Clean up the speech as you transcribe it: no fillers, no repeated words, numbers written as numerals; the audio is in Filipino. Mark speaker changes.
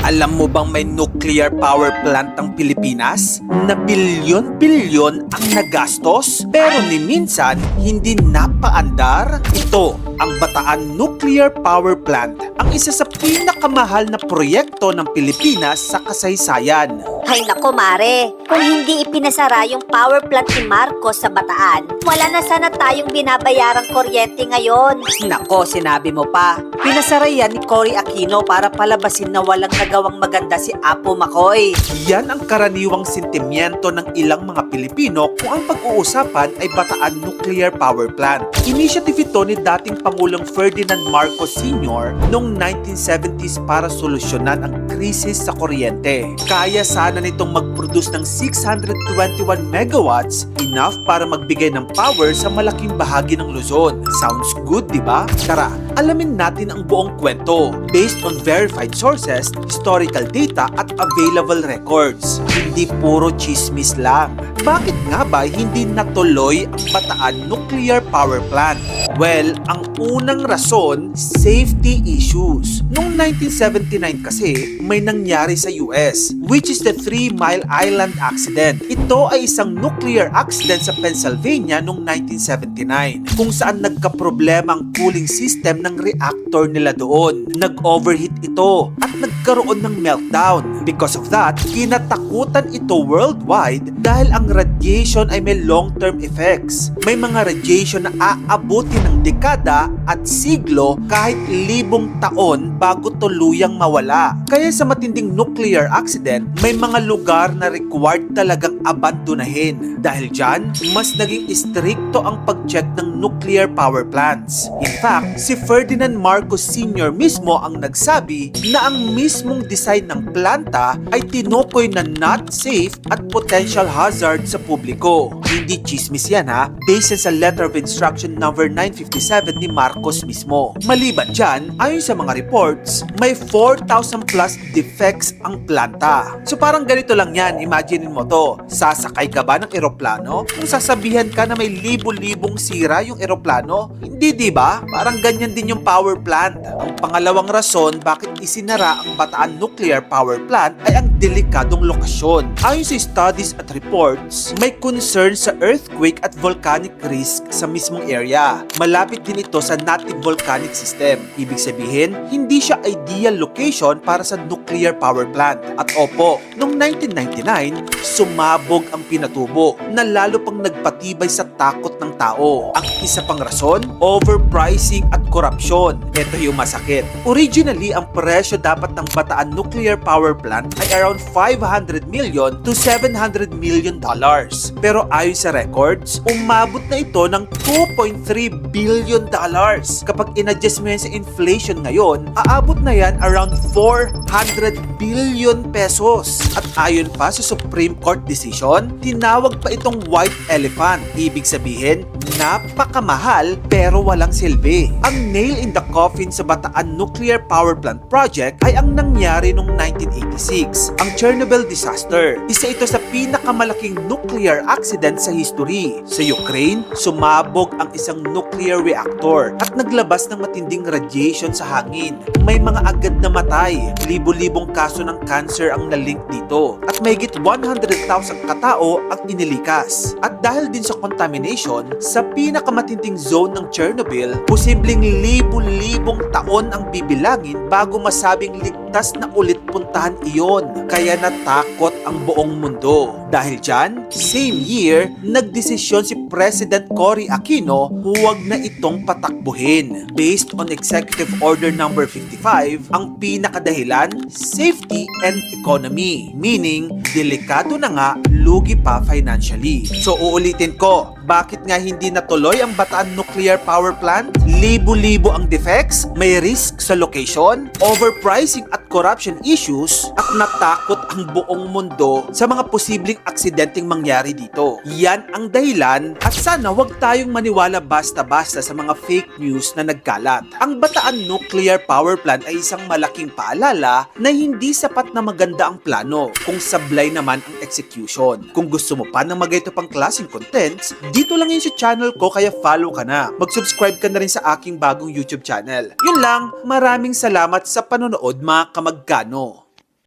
Speaker 1: Alam mo bang may nuclear power plant ang Pilipinas? Na bilyon-bilyon ang nagastos? Pero ni minsan, hindi napaandar? Ito, ang Bataan Nuclear Power Plant, ang isa sa pinakamahal na proyekto ng Pilipinas sa kasaysayan.
Speaker 2: Hay nako mare, kung hindi ipinasara yung power plant ni Marcos sa Bataan, wala na sana tayong binabayarang kuryente ngayon.
Speaker 3: Nako, sinabi mo pa. Pinasara yan ni Cory Aquino para palabasin na walang nagawang maganda si Apo Makoy.
Speaker 1: Yan ang karaniwang sentimiento ng ilang mga Pilipino kung ang pag-uusapan ay Bataan Nuclear Power Plant. Initiative ito ni dating Pangulong Ferdinand Marcos Sr. noong 1970s para solusyonan ang krisis sa kuryente. Kaya sana nitong mag-produce ng 621 megawatts, enough para magbigay ng power sa malaking bahagi ng Luzon. Sounds good, di ba? Tara, alamin natin ang buong kwento based on verified sources, historical data at available records. Hindi puro chismis lang. Bakit nga ba hindi natuloy ang Bataan Nuclear Power Plant? Well, ang unang rason, safety issues. Noong 1979 kasi, may nangyari sa US, which is the 3 Mile Island accident. Ito ay isang nuclear accident sa Pennsylvania noong 1979, kung saan nagkaproblema ang cooling system ng reactor nila doon. Nag-overheat ito at nagkaroon ng meltdown. Because of that, kinatakutan ito worldwide dahil ang radiation ay may long-term effects. May mga radiation na aabutin ng dekada at siglo kahit libong taon bago tuluyang mawala. Kaya sa matinding nuclear accident, may mga lugar na required talagang abandonahin. Dahil dyan, mas naging istrikto ang pag-check ng nuclear power plants. In fact, si Ferdinand Marcos Sr. mismo ang nagsabi na ang mismong design ng planta ay tinukoy na not safe at potential hazard sa publiko. Hindi chismis yan ha, based sa letter of instruction number 957 ni Marcos mismo. Maliban dyan, ayon sa mga reports, may 4,000 plus defects ang planta. So parang ganito lang yan, imagine mo to. Sasakay ka ba ng eroplano? Kung sasabihan ka na may libo-libong sira yung eroplano, hindi di ba? Parang ganyan din yung power plant. Ang pangalawang rason bakit isinara ang Bataan Nuclear Power Plant ay ang delikadong lokasyon. Ayon sa studies at reports, may concern sa earthquake at volcanic risk sa mismong area. Malapit din ito sa native volcanic system. Ibig sabihin, hindi siya ideal location para sa nuclear power plant. At opo, noong 1999, sumabog ang pinatubo na lalo pang nagpatibay sa takot ng tao. Ang isa pang rason, overpricing at korupsyon. Ito yung masakit. Originally, ang presyo dapat ng Bataan Nuclear Power Plant ay around 500 million to 700 million dollars. Pero ayon sa records, umabot na ito ng 2.3 billion dollars. Kapag in-adjust mo yan sa inflation ngayon, aabot na yan around 400 billion pesos. At ayon pa sa Supreme Court decision, tinawag pa itong white elephant. Ibig sabihin, napakamahal pero walang silbi. Ang nail in the coffin sa Bataan Nuclear Power Plant Project ay ang nangyari noong 1986, ang Chernobyl disaster. Isa ito sa pinakamalaking nuclear accident sa history. Sa Ukraine, sumabog ang isang nuclear reactor at naglabas ng matinding radiation sa hangin. May mga agad na matay. Libo-libong kaso ng cancer ang nalink dito. At mahigit 100,000 katao ang inilikas. At dahil din sa contamination, sa pinakamatinding zone ng Chernobyl, posibleng libo-libong taon ang bibilangin bago masabing ligtas na ulit puntahan iyon. Kaya natakot ang buong mundo. Dahil dyan, same year, nagdesisyon si President Cory Aquino huwag na itong patakbuhin. Based on Executive Order number 55, ang pinakadahilan, safety and economy. Meaning, delikado na nga, lugi pa financially. So uulitin ko, bakit nga hindi natuloy ang Bataan Nuclear Power Plant? Libo-libo ang defects, may risk sa location, overpricing at corruption issues, at natakot ang buong mundo sa mga posibleng aksidenteng mangyari dito. Yan ang dahilan at sana wag tayong maniwala basta-basta sa mga fake news na nagkalat. Ang Bataan Nuclear Power Plant ay isang malaking paalala na hindi sapat na maganda ang plano kung sablay naman ang execution. Kung gusto mo pa ng magayto pang klaseng contents, dito lang yun sa channel ko kaya follow ka na. Mag-subscribe ka na rin sa aking bagong YouTube channel. Yun lang, maraming salamat sa panonood mga kamagkano.